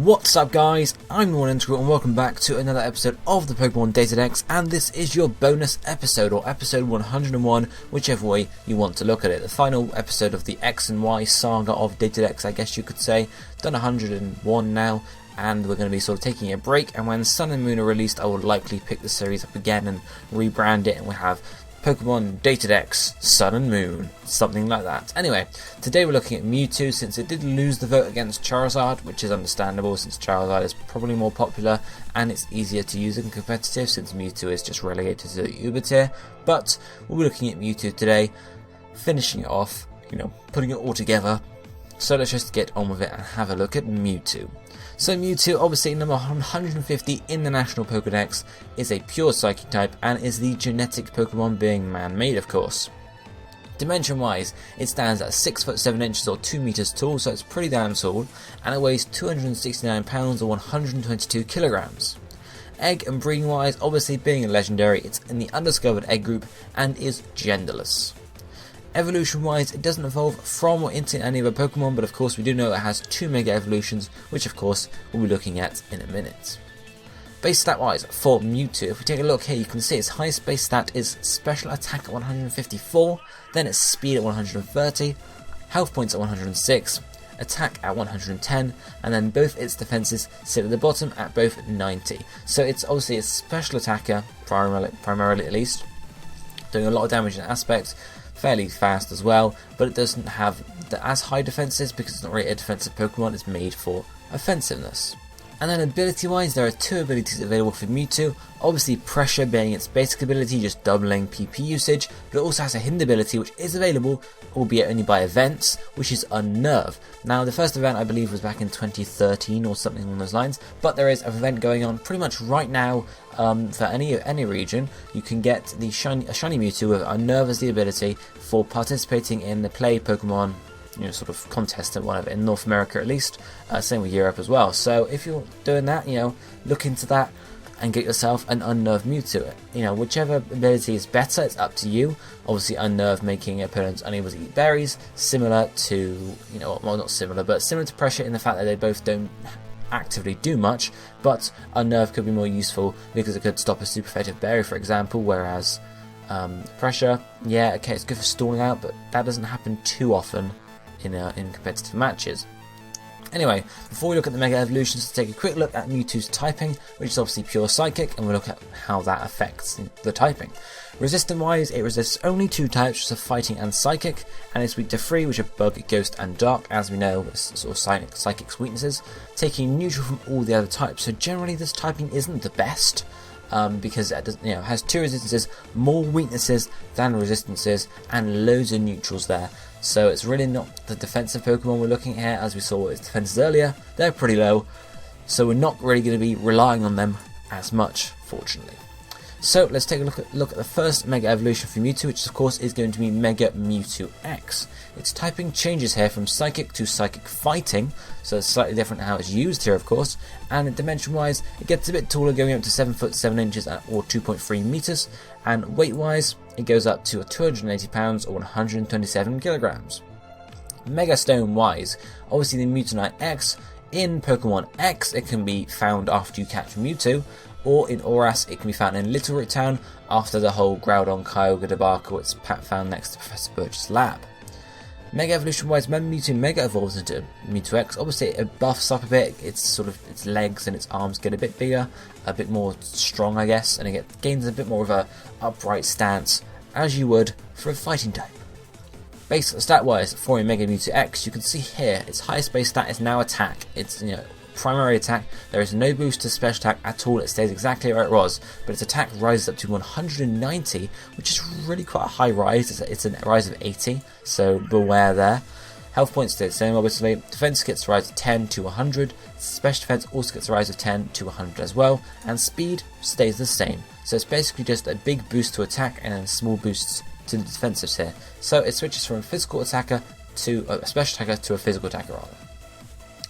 What's up guys, I'm TheOneIntegral and welcome back to another episode of the Pokémon DataDex, and this is your bonus episode, or episode 101, whichever way you want to look at it. The final episode of the X and Y saga of DataDex, I guess you could say. Done 101 now, and we're going to be sort of taking a break, and when Sun and Moon are released I will likely pick the series up again and rebrand it, and we'll have Pokémon DataDex, Sun and Moon, something like that. Anyway, today we're looking at Mewtwo, since it did lose the vote against Charizard, which is understandable since Charizard is probably more popular and it's easier to use in competitive since Mewtwo is just relegated to the Uber tier. But we'll be looking at Mewtwo today, finishing it off, putting it all together. So let's just get on with it and have a look at Mewtwo. So Mewtwo, obviously number 150 in the National Pokédex, is a pure Psychic type and is the genetic Pokémon, being man-made of course. Dimension wise, it stands at 6 foot 7 inches or 2 meters tall, so it's pretty damn tall, and it weighs 269 pounds or 122 kilograms. Egg and breeding wise, obviously being a legendary, it's in the undiscovered egg group and is genderless. Evolution wise, it doesn't evolve from or into any other Pokemon, but of course we do know it has 2 Mega Evolutions, which of course we'll be looking at in a minute. Base stat wise for Mewtwo, if we take a look here, you can see its highest base stat is Special Attack at 154, then its Speed at 130, Health Points at 106, Attack at 110, and then both its defenses sit at the bottom at both 90. So it's obviously a special attacker, primarily at least, doing a lot of damage in that aspect. Fairly fast as well, but it doesn't have as high defenses because it's not really a defensive Pokemon, it's made for offensiveness. And then ability wise, there are 2 abilities available for Mewtwo. Obviously Pressure being its basic ability, just doubling PP usage, but it also has a hidden ability which is available, albeit only by events, which is Unnerve. Now the first event I believe was back in 2013 or something along those lines, but there is an event going on pretty much right now for any region. You can get the shiny Mewtwo with Unnerve as the ability for participating in the Play Pokemon sort of contest and whatever, in North America at least, same with Europe as well. So if you're doing that, look into that and get yourself an Unnerved Mewtwo. Whichever ability is better, it's up to you. Obviously Unnerve making opponents unable to eat berries, similar to, well not similar, but similar to Pressure in the fact that they both don't actively do much, but Unnerve could be more useful because it could stop a super effective berry, for example, whereas Pressure, yeah, okay, it's good for stalling out, but that doesn't happen too often in competitive matches. Anyway, before we look at the Mega Evolutions, let's take a quick look at Mewtwo's typing, which is obviously pure Psychic, and we'll look at how that affects the typing. Resistant wise, it resists only 2 types, which are Fighting and Psychic, and it's weak to 3, which are Bug, Ghost and Dark, as we know, it's sort of Psychic's weaknesses, taking neutral from all the other types, so generally this typing isn't the best. Because it does, has 2 resistances, more weaknesses than resistances, and loads of neutrals there. So it's really not the defensive Pokemon we're looking at, as we saw its defenses earlier. They're pretty low, so we're not really going to be relying on them as much, fortunately. So let's take a look at the first Mega Evolution for Mewtwo, which of course is going to be Mega Mewtwo X. Its typing changes here from Psychic to Psychic Fighting, so it's slightly different how it's used here of course, and dimension wise it gets a bit taller, going up to 7 foot 7 inches or 2.3 meters, and weight wise it goes up to 280 pounds or 127 kilograms. Mega Stone wise, obviously the Mewtwo X, in Pokemon X it can be found after you catch Mewtwo, or in Oras it can be found in Little Root Town after the whole Groudon Kyogre debacle it's found next to Professor Birch's lab. Mega Evolution wise, when Mewtwo Mega evolves into Mewtwo X, obviously it buffs up a bit, its legs and its arms get a bit bigger, a bit more strong I guess, and it gains a bit more of a upright stance, as you would for a fighting type. Base stat wise for a Mega Mewtwo X, you can see here its highest base stat is now Attack. It's primary attack, there is no boost to special attack at all, it stays exactly where it was, but its attack rises up to 190, which is really quite a high rise. It's a rise of 80, so beware there. Health points stay the same obviously, defense gets a rise of 10 to 100, special defense also gets a rise of 10 to 100 as well, and speed stays the same, so it's basically just a big boost to attack and then small boosts to the defensive here, so it switches from a physical attacker to a special attacker to a physical attacker rather.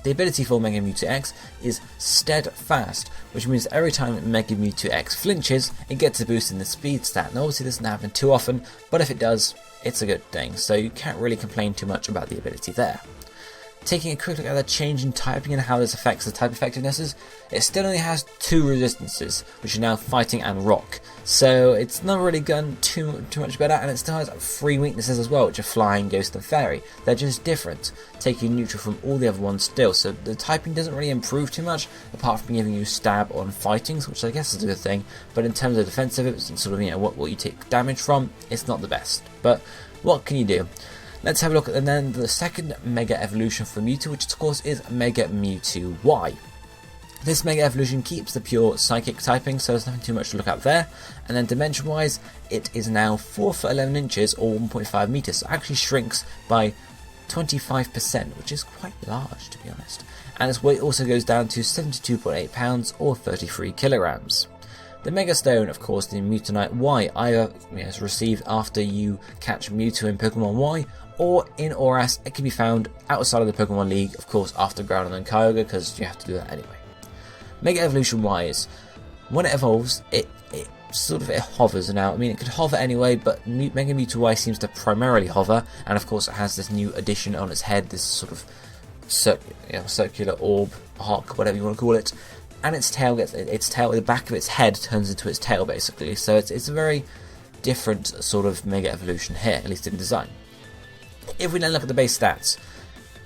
The ability for Mega Mewtwo X is Steadfast, which means every time Mega Mewtwo X flinches, it gets a boost in the speed stat. Now obviously this doesn't happen too often, but if it does, it's a good thing, so you can't really complain too much about the ability there. Taking a quick look at the change in typing and how this affects the type effectivenesses, it still only has 2 resistances, which are now fighting and rock. So it's not really gotten too much better, and it still has 3 weaknesses as well, which are flying, ghost and fairy. They're just different, taking neutral from all the other ones still. So the typing doesn't really improve too much, apart from giving you stab on fightings, which I guess is a good thing. But in terms of defensive, it's sort of what you take damage from, it's not the best. But what can you do? Let's have a look at then the second Mega Evolution for Mewtwo, which of course is Mega Mewtwo Y. This Mega Evolution keeps the pure Psychic typing, so there's nothing too much to look at there. And then dimension wise, it is now 4 foot 11 inches or 1.5 meters, so it actually shrinks by 25%, which is quite large to be honest. And its weight also goes down to 72.8 pounds or 33 kilograms. The Mega Stone, of course, the Mewtwo Y, either is received after you catch Mewtwo in Pokemon Y, or in ORAS, it can be found outside of the Pokemon League, of course, after Groudon and Kyogre, because you have to do that anyway. Mega Evolution wise, when it evolves, it hovers now. I mean, it could hover anyway, but Mega Mewtwo Y seems to primarily hover, and of course, it has this new addition on its head, this sort of circular orb, arc, whatever you want to call it. And its tail the back of its head turns into its tail basically, so it's a very different sort of Mega Evolution here, at least in design. If we then look at the base stats,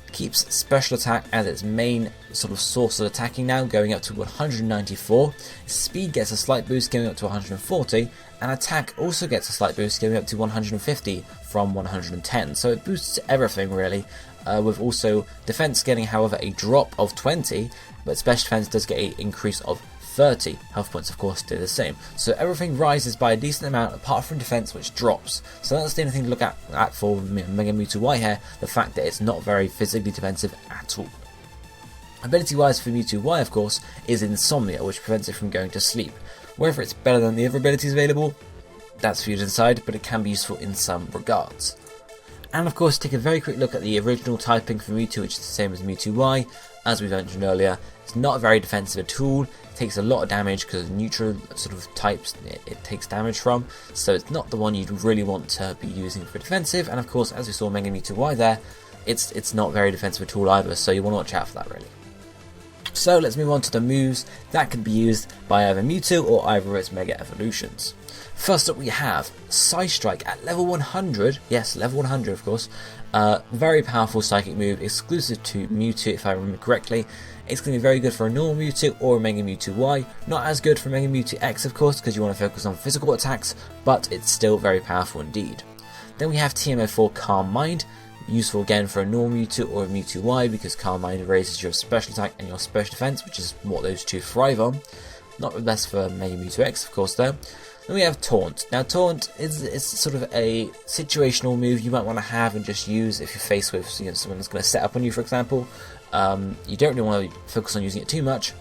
it keeps special attack as its main sort of source of attacking now, going up to 194, speed gets a slight boost going up to 140, and attack also gets a slight boost going up to 150 from 110, so it boosts everything really, with also defense getting however a drop of 20, but special defense does get an increase of 30. Health points of course stay the same. So everything rises by a decent amount apart from defense, which drops. So that's the only thing to look at for Mega Mewtwo Y here, the fact that it's not very physically defensive at all. Ability wise for Mewtwo Y of course is Insomnia, which prevents it from going to sleep. Whether it's better than the other abilities available, that's for you to decide, but it can be useful in some regards. And of course take a very quick look at the original typing for Mewtwo, which is the same as Mewtwo Y. As we mentioned earlier, it's not very defensive at all. It takes a lot of damage because neutral sort of types it takes damage from, so it's not the one you'd really want to be using for defensive. And of course, as we saw Mega Mewtwo Y there, it's not very defensive at all either, so you want to watch out for that really. So let's move on to the moves that can be used by either Mewtwo or either of its Mega Evolutions. First up we have Psy Strike at level 100, yes level 100 of course, very powerful psychic move exclusive to Mewtwo if I remember correctly. It's going to be very good for a normal Mewtwo or a Mega Mewtwo Y, not as good for Mega Mewtwo X of course because you want to focus on physical attacks, but it's still very powerful indeed. Then we have TM04 Calm Mind, useful again for a normal Mewtwo or a Mewtwo Y because Calm Mind raises your special attack and your special defense, which is what those two thrive on. Not the best for Mega Mewtwo X of course though. Then we have Taunt. Now Taunt is sort of a situational move you might want to have and just use if you're faced with someone that's going to set up on you, for example. You don't really want to focus on using it too much,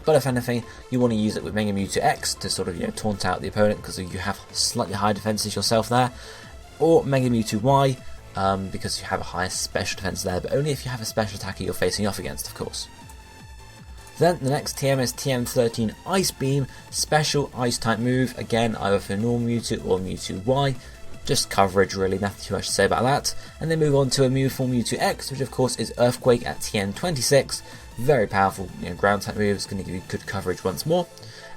but if anything you want to use it with Mega Mewtwo X to sort of taunt out the opponent because you have slightly higher defenses yourself there, or Mega Mewtwo Y because you have a higher special defense there, but only if you have a special attacker you're facing off against of course. Then the next TM is TM13 Ice Beam, special ice type move, again either for normal Mewtwo or Mewtwo Y, just coverage really, nothing too much to say about that. And then move on to a move for Mewtwo X, which of course is Earthquake at TM26, very powerful ground type move, it's going to give you good coverage once more.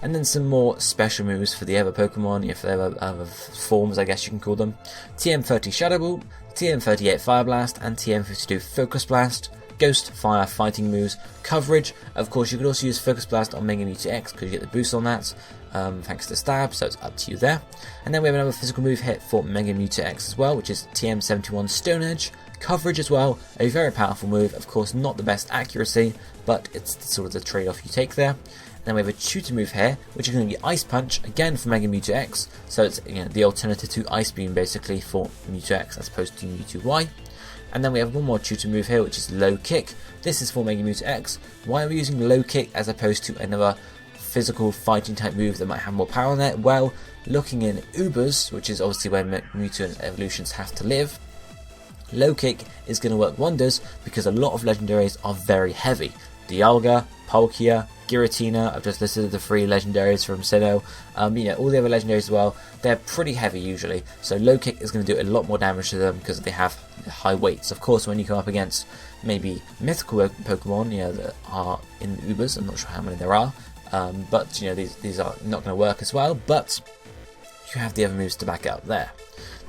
And then some more special moves for the other Pokemon, for the other forms I guess you can call them. TM30 Shadow Ball, TM38 Fire Blast, and TM52 Focus Blast. Ghost, Fire, Fighting moves, coverage. Of course, you could also use Focus Blast on Mega Mewtwo X because you get the boost on that, thanks to Stab, so it's up to you there. And then we have another physical move hit for Mega Mewtwo X as well, which is TM71 Stone Edge. Coverage as well, a very powerful move, of course not the best accuracy, but it's sort of the trade-off you take there. And then we have a tutor move here, which is going to be Ice Punch, again for Mega Mewtwo X, so it's the alternative to Ice Beam basically for Mewtwo X as opposed to Mewtwo Y. And then we have one more tutor move here, which is Low Kick. This is for Mega Mewtwo X. Why are we using Low Kick as opposed to another physical fighting type move that might have more power on it? Well, looking in Ubers, which is obviously where Mewtwo and evolutions have to live, Low Kick is going to work wonders because a lot of legendaries are very heavy. Dialga, Palkia, Giratina. I've just listed the 3 legendaries from Sinnoh. You know, all the other legendaries as well, they're pretty heavy usually, so low kick is going to do a lot more damage to them because they have high weights. Of course, when you come up against maybe mythical Pokemon, you know, that are in Ubers, I'm not sure how many there are, but you know, these are not going to work as well, but you have the other moves to back it up there.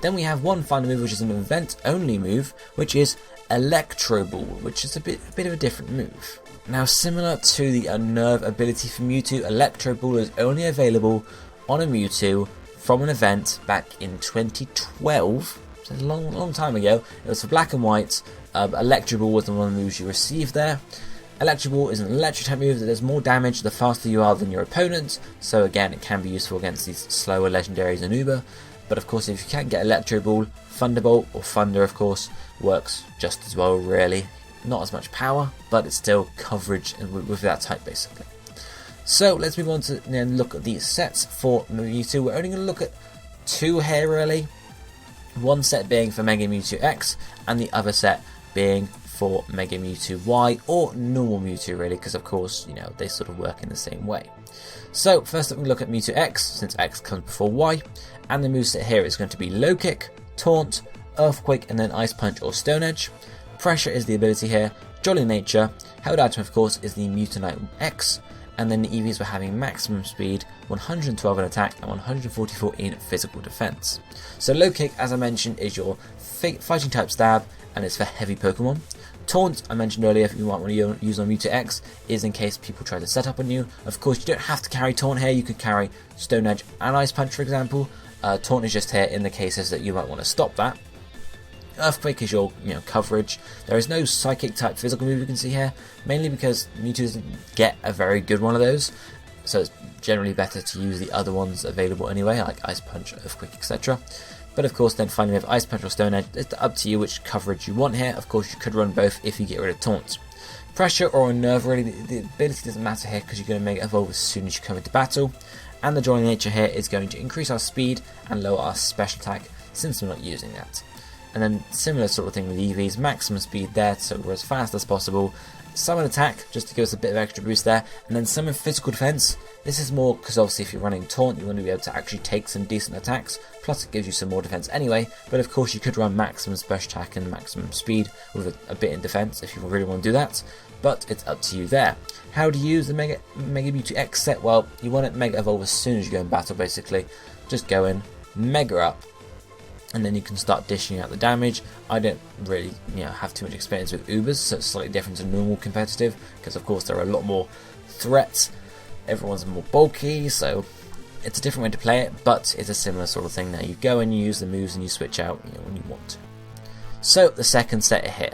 Then we have one final move, which is an event only move, which is Electro Ball, which is a bit of a different move. Now, similar to the Unnerve ability for Mewtwo, Electro Ball is only available on a Mewtwo from an event back in 2012, so a long time ago. It was for Black and White. Electro Ball was the one of the moves you received there. Electro Ball is an electric type move that does more damage the faster you are than your opponent, so again, it can be useful against these slower legendaries in Uber. But of course, if you can't get Electro Ball, Thunderbolt, or Thunder of course, works just as well really. Not as much power, but it's still coverage with that type basically. So let's move on to then look at the sets for Mewtwo. We're only going to look at 2 here really. One set being for Mega Mewtwo X, and the other set being for Mega Mewtwo Y, or normal Mewtwo really, because of course, you know, they sort of work in the same way. So first up we look at Mewtwo X, since X comes before Y, and the moveset here is going to be Low Kick, Taunt, Earthquake, and then Ice Punch or Stone Edge. Pressure is the ability here, Jolly Nature, held item of course is the Mewtwo X, and then the EVs were having maximum speed, 112 in attack and 144 in physical defense. So Low Kick, as I mentioned, is your fighting type stab, and it's for heavy Pokemon. Taunt, I mentioned earlier, if you might want to use on Mewtwo X, is in case people try to set up on you. Of course, you don't have to carry Taunt here, you could carry Stone Edge and Ice Punch for example. Taunt is just here in the cases that you might want to stop that. Earthquake is your coverage. There is no psychic type physical move you can see here, mainly because Mewtwo doesn't get a very good one of those, so it's generally better to use the other ones available anyway, like Ice Punch, Earthquake, etc. But of course then finally with Ice Punch or Stone Edge, it's up to you which coverage you want here. Of course you could run both if you get rid of Taunt. Pressure or Unnerve, really the ability doesn't matter here because you're going to make it evolve as soon as you come into battle. And the Jolly Nature here is going to increase our speed and lower our special attack since we're not using that. And then similar sort of thing with EVs, maximum speed there so we're as fast as possible. Summon attack just to give us a bit of extra boost there, and then summon physical defense. This is more because obviously if you're running Taunt you want to be able to actually take some decent attacks, plus it gives you some more defense anyway, but of course you could run maximum special attack and maximum speed with a bit in defense if you really want to do that, but it's up to you there. How to use the Mega Mewtwo X set? Well, you want it Mega Evolve as soon as you go in battle basically. Just go in, Mega up, and then you can start dishing out the damage. I don't really have too much experience with Ubers, so it's slightly different to normal competitive, because of course there are a lot more threats, everyone's more bulky, so it's a different way to play it, but it's a similar sort of thing now. You go and you use the moves and you switch out when you want to. So the second set here.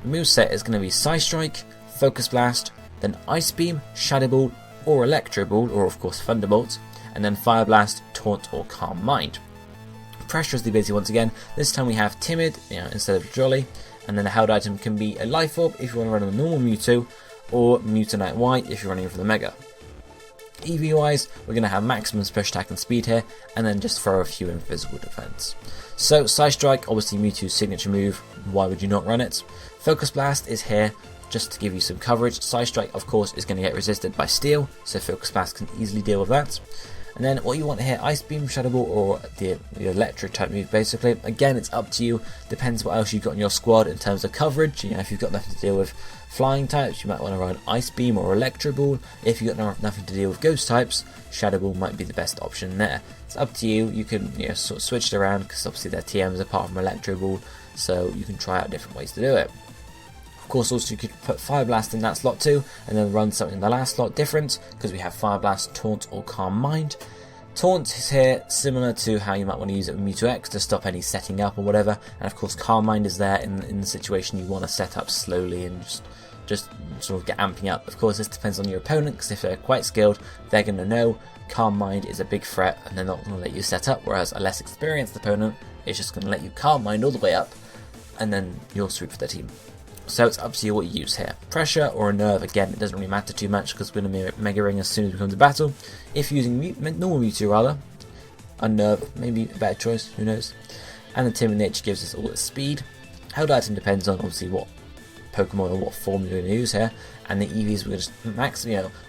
The moveset is going to be Psy Strike, Focus Blast, then Ice Beam, Shadow Ball, or Electro Ball, or of course Thunderbolt, and then Fire Blast, Taunt, or Calm Mind. Pressure is the ability once again. This time we have Timid instead of Jolly, and then the held item can be a Life Orb if you want to run a normal Mewtwo, or Mewtwo Y if you're running for the Mega. EV wise, we're going to have maximum special attack and speed here, and then just throw a few in physical defense. So Psy Strike, obviously Mewtwo's signature move, why would you not run it? Focus Blast is here just to give you some coverage. Psy Strike of course is going to get resisted by Steel, so Focus Blast can easily deal with that. And then what you want here, Ice Beam, Shadow Ball, or the electric type move basically. Again, it's up to you, depends what else you've got in your squad in terms of coverage. If you've got nothing to deal with flying types, you might want to run Ice Beam or Electro Ball. If you've got nothing to deal with ghost types, Shadow Ball might be the best option there. It's up to you, you can sort of switch it around, because obviously they're TMs apart from Electro Ball, so you can try out different ways to do it. Of course, also you could put Fire Blast in that slot too, and then run something in the last slot different, because we have Fire Blast, Taunt, or Calm Mind. Taunt is here, similar to how you might want to use it with Mewtwo X to stop any setting up or whatever, and of course Calm Mind is there in the situation you want to set up slowly and just sort of get amping up. Of course, this depends on your opponent, because if they're quite skilled, they're going to know Calm Mind is a big threat and they're not going to let you set up, whereas a less experienced opponent is just going to let you Calm Mind all the way up, and then you're screwed for their team. So it's up to you what you use here. Pressure or Unnerve, again, it doesn't really matter too much because we're going to Mega Ring as soon as we come to battle. If using normal Mewtwo rather, Unnerve, maybe a better choice, who knows. And the Timid Nature gives us all its speed. Held item depends on obviously what Pokemon or what form you're going to use here, and the EVs we're going to max,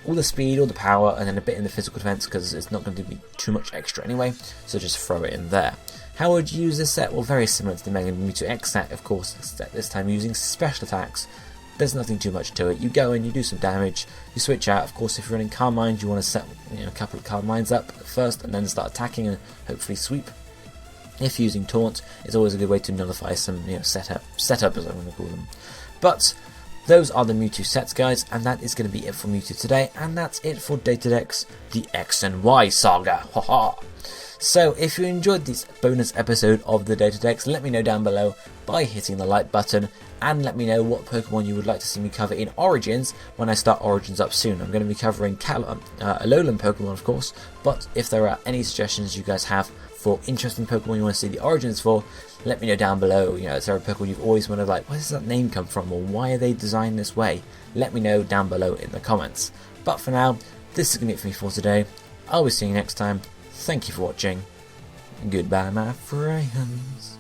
all the speed, all the power, and then a bit in the physical defense because it's not going to be too much extra anyway, so just throw it in there. How would you use this set? Well, very similar to the Mega Mewtwo X set, of course, this time using special attacks. There's nothing too much to it. You go in, you do some damage, you switch out. Of course, if you're running Calm Mind, you want to set a couple of Calm Minds up first and then start attacking and hopefully sweep. If using Taunt, it's always a good way to nullify some setup as I want to call them. But those are the Mewtwo sets, guys, and that is going to be it for Mewtwo today, and that's it for DataDex, the X and Y saga. Haha! So, if you enjoyed this bonus episode of the DataDex, let me know down below by hitting the like button, and let me know what Pokemon you would like to see me cover in Origins when I start Origins up soon. I'm going to be covering Alolan Pokemon, of course, but if there are any suggestions you guys have for interesting Pokemon you want to see the Origins for, let me know down below. Is there a Pokemon you've always wondered, like, where does that name come from, or why are they designed this way? Let me know down below in the comments. But for now, this is going to be it for me for today. I'll be seeing you next time. Thank you for watching. Goodbye, my friends.